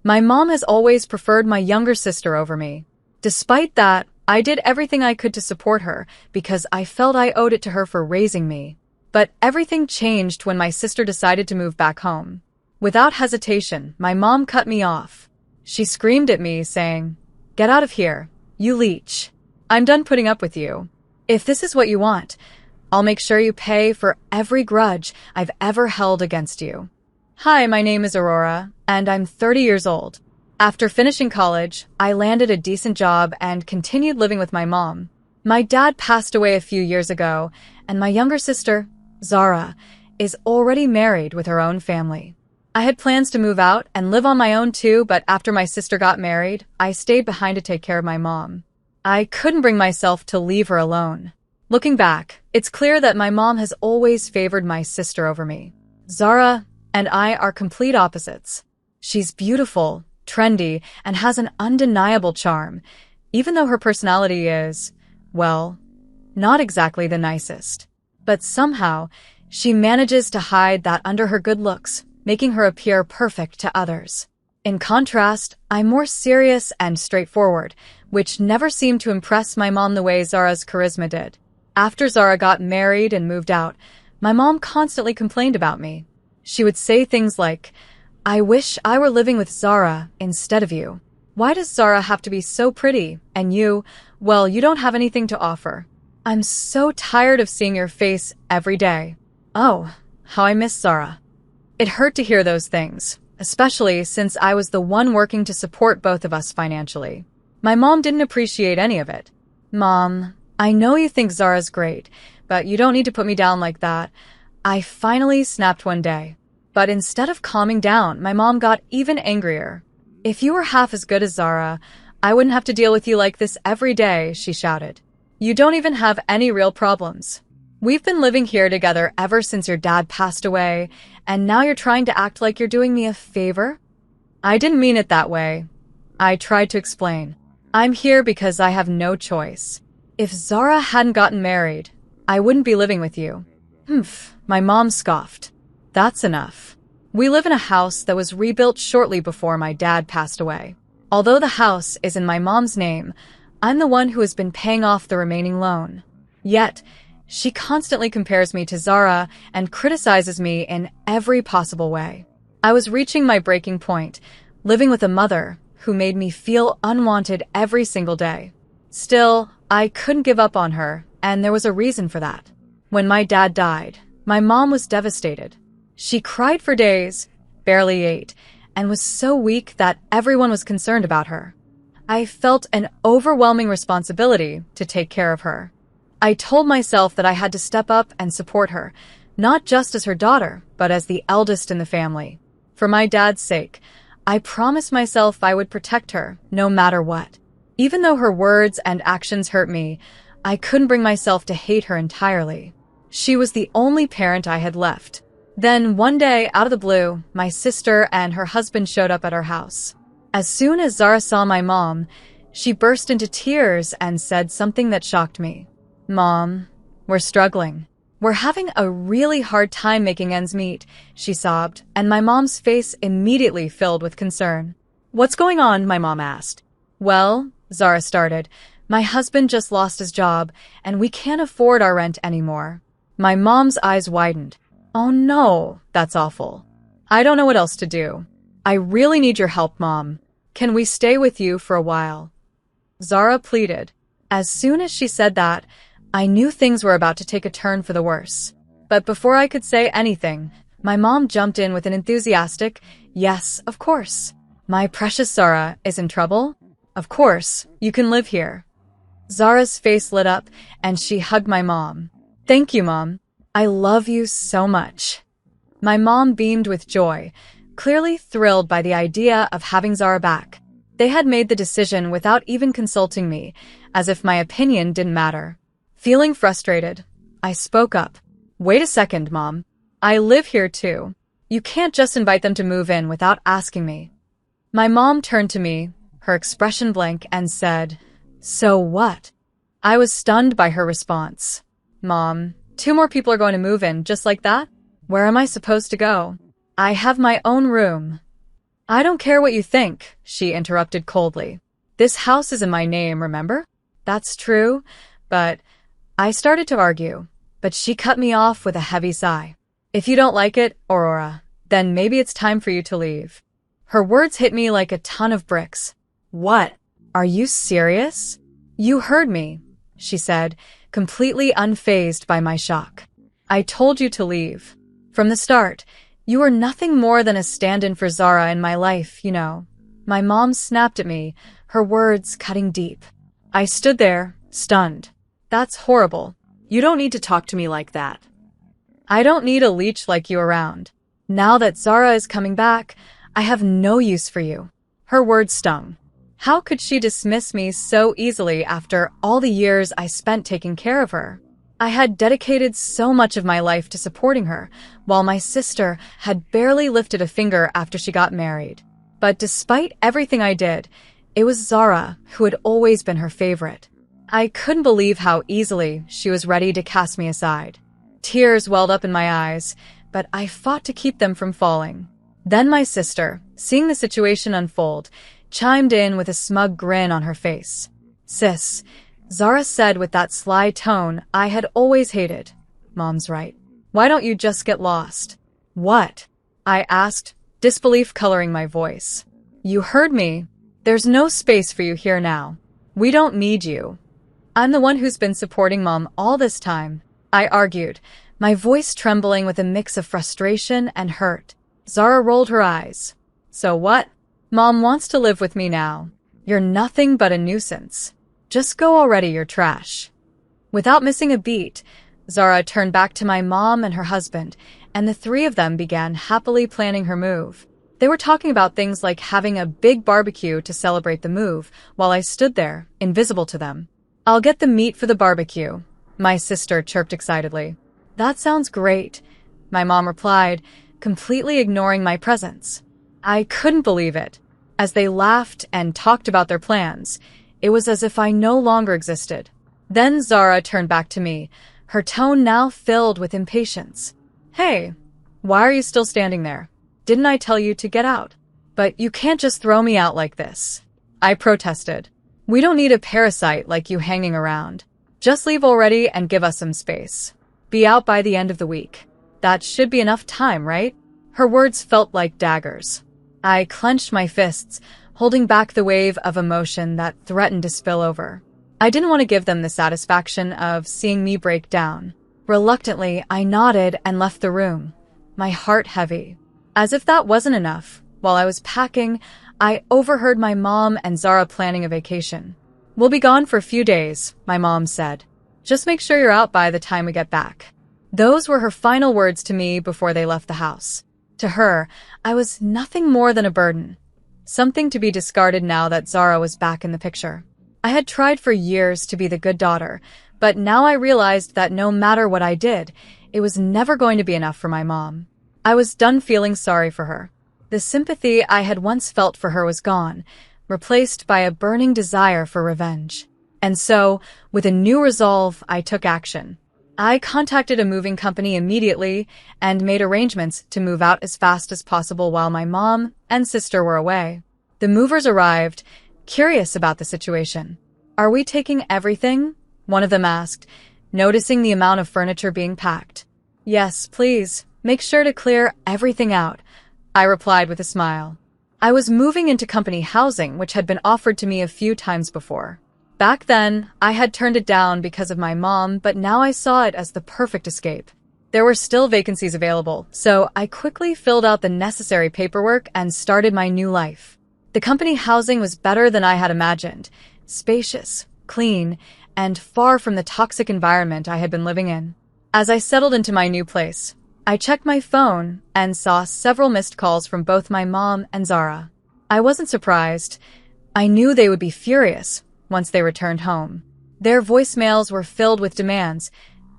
My mom has always preferred my younger sister over me. Despite that, I did everything I could to support her because I felt I owed it to her for raising me. But everything changed when my sister decided to move back home. Without hesitation, my mom cut me off. She screamed at me, saying, "Get out of here, you leech. I'm done putting up with you. If this is what you want, I'll make sure you pay for every grudge I've ever held against you." Hi, my name is Aurora, and I'm 30 years old. After finishing college, I landed a decent job and continued living with my mom. My dad passed away a few years ago, and my younger sister, Zara, is already married with her own family. I had plans to move out and live on my own too, but after my sister got married, I stayed behind to take care of my mom. I couldn't bring myself to leave her alone. Looking back, it's clear that my mom has always favored my sister over me. Zara and I are complete opposites. She's beautiful, trendy, and has an undeniable charm, even though her personality is, well, not exactly the nicest. But somehow, she manages to hide that under her good looks, making her appear perfect to others. In contrast, I'm more serious and straightforward, which never seemed to impress my mom the way Zara's charisma did. After Zara got married and moved out, my mom constantly complained about me. She would say things like, "I wish I were living with Zara instead of you. Why does Zara have to be so pretty, and you, well, you don't have anything to offer? I'm so tired of seeing your face every day." Oh, how I miss Zara. It hurt to hear those things, especially since I was the one working to support both of us financially. My mom didn't appreciate any of it. "Mom, I know you think Zara's great, but you don't need to put me down like that." I finally snapped one day. But instead of calming down, my mom got even angrier. "If you were half as good as Zara, I wouldn't have to deal with you like this every day," she shouted. "You don't even have any real problems. We've been living here together ever since your dad passed away, and now you're trying to act like you're doing me a favor?" I didn't mean it that way. I tried to explain. "I'm here because I have no choice. If Zara hadn't gotten married, I wouldn't be living with you." "Humph," my mom scoffed. "That's enough. We live in a house that was rebuilt shortly before my dad passed away. Although the house is in my mom's name, I'm the one who has been paying off the remaining loan. Yet, she constantly compares me to Zara and criticizes me in every possible way. I was reaching my breaking point, living with a mother who made me feel unwanted every single day. Still, I couldn't give up on her, and there was a reason for that. When my dad died, my mom was devastated. She cried for days, barely ate, and was so weak that everyone was concerned about her. I felt an overwhelming responsibility to take care of her. I told myself that I had to step up and support her, not just as her daughter, but as the eldest in the family. For my dad's sake, I promised myself I would protect her, no matter what. Even though her words and actions hurt me, I couldn't bring myself to hate her entirely. She was the only parent I had left. Then, one day, out of the blue, my sister and her husband showed up at our house. As soon as Zara saw my mom, she burst into tears and said something that shocked me. "Mom, we're struggling. We're having a really hard time making ends meet," she sobbed, and my mom's face immediately filled with concern. "What's going on?" my mom asked. "Well," Zara started, "my husband just lost his job, and we can't afford our rent anymore." My mom's eyes widened. "Oh no, that's awful. I don't know what else to do. I really need your help, Mom. Can we stay with you for a while?" Zara pleaded. As soon as she said that, I knew things were about to take a turn for the worse. But before I could say anything, my mom jumped in with an enthusiastic, "Yes, of course. My precious Zara is in trouble? Of course, you can live here." Zara's face lit up, and she hugged my mom. "Thank you, Mom. I love you so much." My mom beamed with joy, clearly thrilled by the idea of having Zara back. They had made the decision without even consulting me, as if my opinion didn't matter. Feeling frustrated, I spoke up. "Wait a second, Mom. I live here too. You can't just invite them to move in without asking me." My mom turned to me, her expression blank, and said, "So what?" I was stunned by her response. "Mom, 2 more people are going to move in just like that? Where am I supposed to go? I have my own room." I don't care what you think, she interrupted coldly. This house is in my name, remember? That's true, but I started to argue, but she cut me off with a heavy sigh. If you don't like it, Aurora, then maybe it's time for you to leave. Her words hit me like a ton of bricks. What? Are you serious? You heard me, she said, completely unfazed by my shock. I told you to leave. From the start, you were nothing more than a stand-in for Zara in my life, you know. My mom snapped at me, her words cutting deep. I stood there, stunned. That's horrible. You don't need to talk to me like that. I don't need a leech like you around. Now that Zara is coming back, I have no use for you. Her words stung. How could she dismiss me so easily after all the years I spent taking care of her? I had dedicated so much of my life to supporting her, while my sister had barely lifted a finger after she got married. But despite everything I did, it was Zara who had always been her favorite. I couldn't believe how easily she was ready to cast me aside. Tears welled up in my eyes, but I fought to keep them from falling. Then my sister, seeing the situation unfold, chimed in with a smug grin on her face. Sis, Zara said with that sly tone I had always hated. Mom's right. Why don't you just get lost? What? I asked, disbelief coloring my voice. You heard me. There's no space for you here now. We don't need you. I'm the one who's been supporting Mom all this time, I argued, my voice trembling with a mix of frustration and hurt. Zara rolled her eyes. So what? Mom wants to live with me now. You're nothing but a nuisance. Just go already, you're trash. Without missing a beat, Zara turned back to my mom and her husband, and the three of them began happily planning her move. They were talking about things like having a big barbecue to celebrate the move, while I stood there, invisible to them. I'll get the meat for the barbecue, my sister chirped excitedly. That sounds great, my mom replied, completely ignoring my presence. I couldn't believe it. As they laughed and talked about their plans, it was as if I no longer existed. Then Zara turned back to me, her tone now filled with impatience. Hey, why are you still standing there? Didn't I tell you to get out? But you can't just throw me out like this. I protested. We don't need a parasite like you hanging around. Just leave already and give us some space. Be out by the end of the week. That should be enough time, right? Her words felt like daggers. I clenched my fists, holding back the wave of emotion that threatened to spill over. I didn't want to give them the satisfaction of seeing me break down. Reluctantly, I nodded and left the room, my heart heavy. As if that wasn't enough, while I was packing, I overheard my mom and Zara planning a vacation. We'll be gone for a few days, my mom said. Just make sure you're out by the time we get back. Those were her final words to me before they left the house. To her, I was nothing more than a burden. Something to be discarded now that Zara was back in the picture. I had tried for years to be the good daughter, but now I realized that no matter what I did, it was never going to be enough for my mom. I was done feeling sorry for her. The sympathy I had once felt for her was gone, replaced by a burning desire for revenge. And so, with a new resolve, I took action. I contacted a moving company immediately and made arrangements to move out as fast as possible while my mom and sister were away. The movers arrived, curious about the situation. Are we taking everything? One of them asked, noticing the amount of furniture being packed. Yes, please. Make sure to clear everything out, I replied with a smile. I was moving into company housing, which had been offered to me a few times before. Back then, I had turned it down because of my mom, but now I saw it as the perfect escape. There were still vacancies available, so I quickly filled out the necessary paperwork and started my new life. The company housing was better than I had imagined, spacious, clean, and far from the toxic environment I had been living in. As I settled into my new place, I checked my phone and saw several missed calls from both my mom and Zara. I wasn't surprised. I knew they would be furious once they returned home. Their voicemails were filled with demands.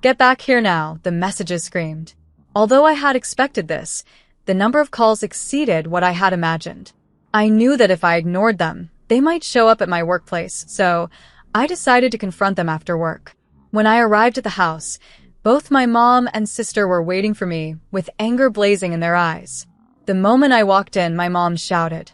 Get back here now, the messages screamed. Although I had expected this, the number of calls exceeded what I had imagined. I knew that if I ignored them, they might show up at my workplace, so I decided to confront them after work. When I arrived at the house, both my mom and sister were waiting for me with anger blazing in their eyes. The moment I walked in, my mom shouted,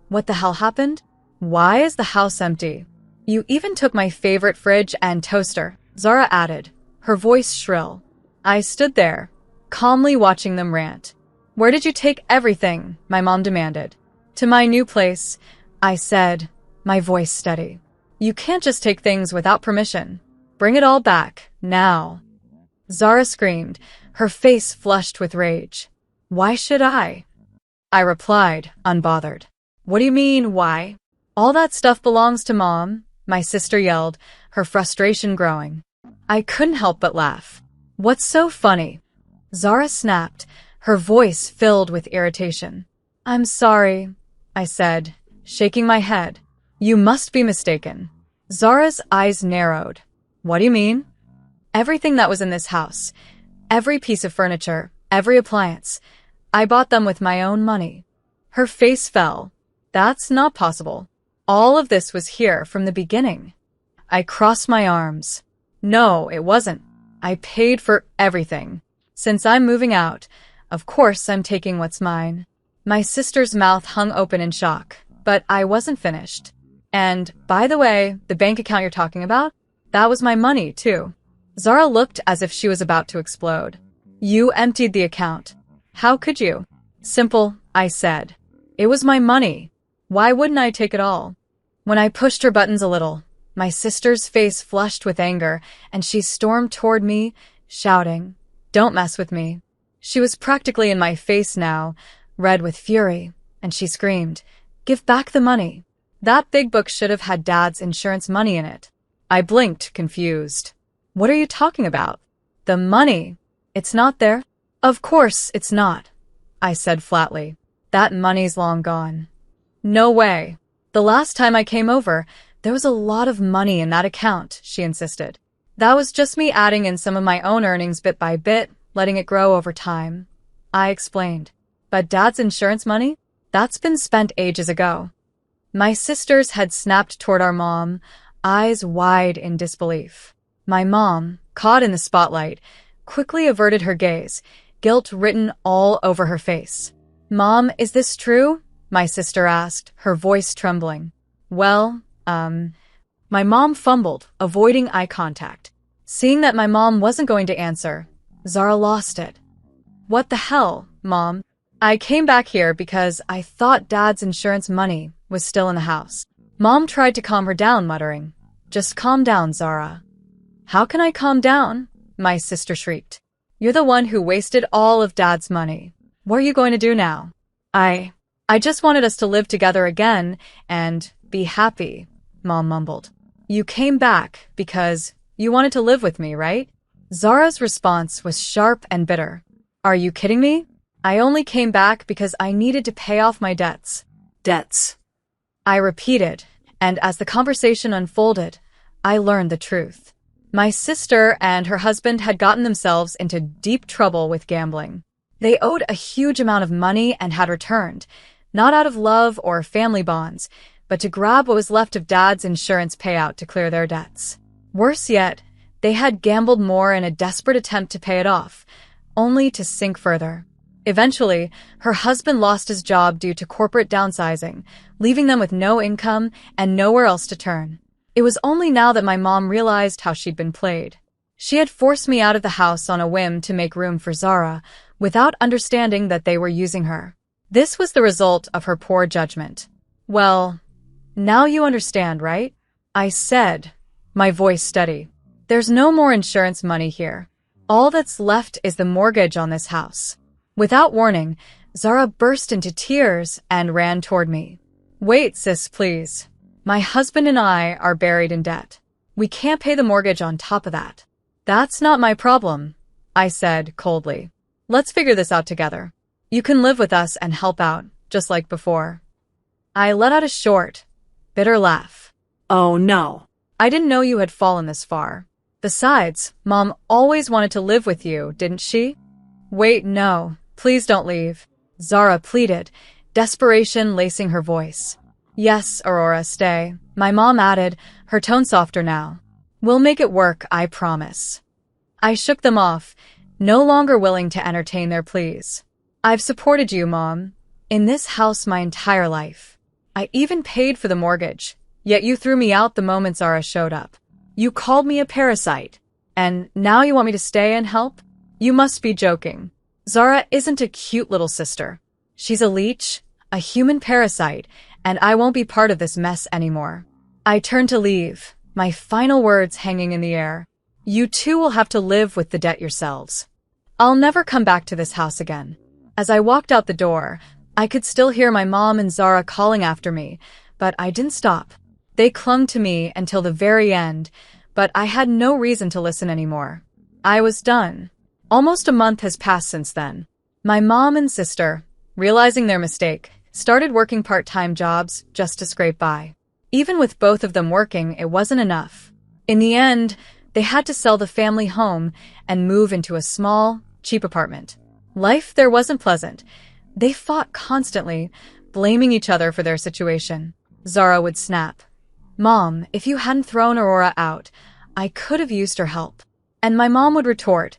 "What the hell happened? Why is the house empty? You even took my favorite fridge and toaster," Zara added, her voice shrill. I stood there, calmly watching them rant. "Where did you take everything?" my mom demanded. "To my new place," I said, my voice steady. "You can't just take things without permission. Bring it all back, now." Zara screamed, her face flushed with rage. "Why should I?" I replied, unbothered. "What do you mean, why? All that stuff belongs to Mom," my sister yelled, her frustration growing. I couldn't help but laugh. "What's so funny?" Zara snapped, her voice filled with irritation. "I'm sorry," I said, shaking my head. "You must be mistaken." Zara's eyes narrowed. "What do you mean?" "Everything that was in this house, every piece of furniture, every appliance, I bought them with my own money." Her face fell. "That's not possible. All of this was here from the beginning." I crossed my arms. "No, it wasn't. I paid for everything. Since I'm moving out, of course I'm taking what's mine." My sister's mouth hung open in shock, but I wasn't finished. "And, by the way, the bank account you're talking about? That was my money, too." Zara looked as if she was about to explode. "You emptied the account. How could you?" "Simple," I said. "It was my money. Why wouldn't I take it all?" When I pushed her buttons a little, my sister's face flushed with anger, and she stormed toward me, shouting, "Don't mess with me." She was practically in my face now, red with fury, and she screamed, "Give back the money. That big book should have had Dad's insurance money in it." I blinked, confused. "What are you talking about?" "The money. It's not there." "Of course it's not," I said flatly. "That money's long gone." "No way. The last time I came over, there was a lot of money in that account," she insisted. "That was just me adding in some of my own earnings bit by bit, letting it grow over time," I explained. "But Dad's insurance money? That's been spent ages ago." My sisters had snapped toward our mom, eyes wide in disbelief. My mom, caught in the spotlight, quickly averted her gaze, guilt written all over her face. "Mom, is this true?" my sister asked, her voice trembling. "Well, my mom fumbled, avoiding eye contact. Seeing that my mom wasn't going to answer, Zara lost it. "What the hell, Mom?" "I came back here because I thought Dad's insurance money was still in the house." Mom tried to calm her down, muttering, "Just calm down, Zara." "How can I calm down?" my sister shrieked. "You're the one who wasted all of Dad's money. What are you going to do now?" I just wanted us to live together again and be happy," Mom mumbled. "You came back because you wanted to live with me, right?" Zara's response was sharp and bitter. "Are you kidding me? I only came back because I needed to pay off my debts." "Debts," I repeated, and as the conversation unfolded, I learned the truth. My sister and her husband had gotten themselves into deep trouble with gambling. They owed a huge amount of money and had returned, not out of love or family bonds, but to grab what was left of Dad's insurance payout to clear their debts. Worse yet, they had gambled more in a desperate attempt to pay it off, only to sink further. Eventually, her husband lost his job due to corporate downsizing, leaving them with no income and nowhere else to turn. It was only now that my mom realized how she'd been played. She had forced me out of the house on a whim to make room for Zara, without understanding that they were using her. This was the result of her poor judgment. "Well, now you understand, right?" I said, my voice steady. "There's no more insurance money here. All that's left is the mortgage on this house." Without warning, Zara burst into tears and ran toward me. "Wait, sis, please. My husband and I are buried in debt. We can't pay the mortgage on top of that." "That's not my problem," I said coldly. "Let's figure this out together. You can live with us and help out, just like before." I let out a short, bitter laugh. "Oh no. I didn't know you had fallen this far. Besides, Mom always wanted to live with you, didn't she?" "Wait, no. Please don't leave," Zara pleaded, desperation lacing her voice. "Yes, Aurora, stay," my mom added, her tone softer now. "We'll make it work, I promise." I shook them off, no longer willing to entertain their pleas. "I've supported you, Mom. in this house my entire life. I even paid for the mortgage, yet you threw me out the moment Zara showed up. You called me a parasite, and now you want me to stay and help? You must be joking. Zara isn't a cute little sister. She's a leech, a human parasite, and I won't be part of this mess anymore. I turned to leave, my final words hanging in the air. You two will have to live with the debt yourselves. I'll never come back to this house again. As I walked out the door, I could still hear my mom and Zara calling after me, but I didn't stop. They clung to me until the very end, but I had no reason to listen anymore. I was done. Almost a month has passed since then. My mom and sister, realizing their mistake, started working part-time jobs just to scrape by. Even with both of them working, it wasn't enough. In the end, they had to sell the family home and move into a small, cheap apartment. Life there wasn't pleasant. They fought constantly, blaming each other for their situation. Zara would snap. Mom, if you hadn't thrown Aurora out, I could have used her help. And my mom would retort,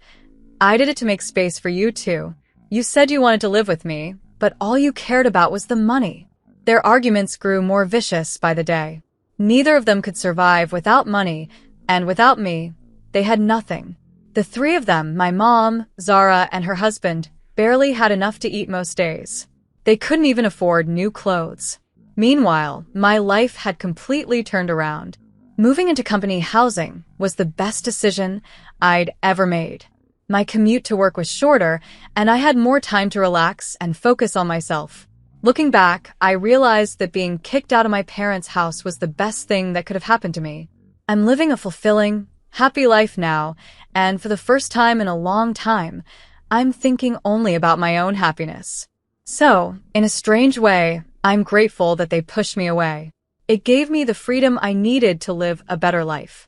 I did it to make space for you two. You said you wanted to live with me, but all you cared about was the money. Their arguments grew more vicious by the day. Neither of them could survive without money, and without me, they had nothing. The three of them, my mom, Zara, and her husband, barely had enough to eat most days. They couldn't even afford new clothes. Meanwhile, my life had completely turned around. Moving into company housing was the best decision I'd ever made. My commute to work was shorter, and I had more time to relax and focus on myself. Looking back, I realized that being kicked out of my parents' house was the best thing that could have happened to me. I'm living a fulfilling, happy life now, and for the first time in a long time, I'm thinking only about my own happiness. So, in a strange way, I'm grateful that they pushed me away. It gave me the freedom I needed to live a better life.